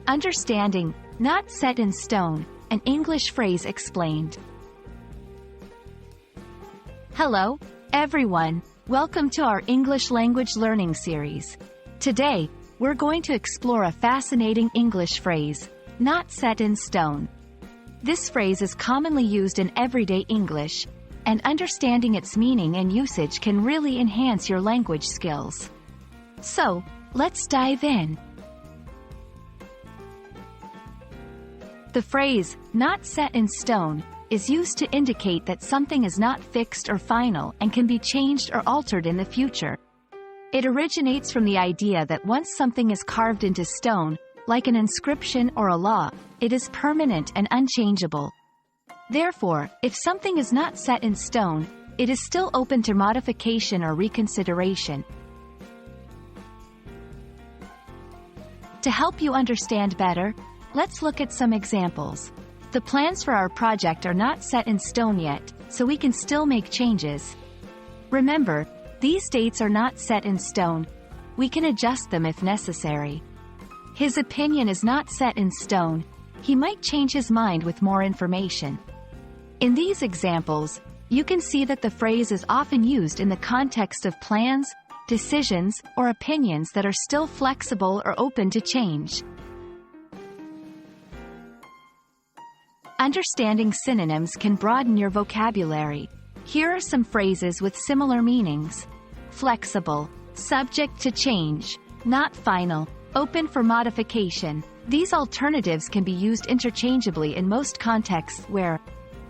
Understanding, not set in stone, an English phrase explained. Hello, everyone. Welcome to our English language learning series. Today, we're going to explore a fascinating English phrase, not set in stone. This phrase is commonly used in everyday English, and understanding its meaning and usage can really enhance your language skills. So, let's dive in. The phrase, not set in stone, is used to indicate that something is not fixed or final and can be changed or altered in the future. It originates from the idea that once something is carved into stone, like an inscription or a law, it is permanent and unchangeable. Therefore, if something is not set in stone, it is still open to modification or reconsideration. To help you understand better, let's look at some examples. The plans for our project are not set in stone yet, so we can still make changes. Remember, these dates are not set in stone. We can adjust them if necessary. His opinion is not set in stone. He might change his mind with more information. In these examples, you can see that the phrase is often used in the context of plans, decisions, or opinions that are still flexible or open to change. Understanding synonyms can broaden your vocabulary. Here are some phrases with similar meanings. Flexible, subject to change, not final, open for modification. These alternatives can be used interchangeably in most contexts where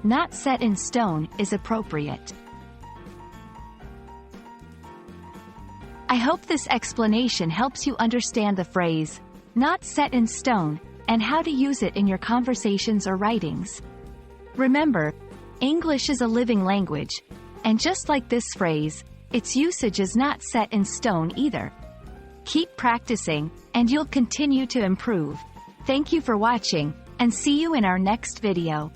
not set in stone is appropriate. I hope this explanation helps you understand the phrase, not set in stone, and how to use it in your conversations or writings. Remember, English is a living language, and just like this phrase, its usage is not set in stone either. Keep practicing, and you'll continue to improve. Thank you for watching, and see you in our next video.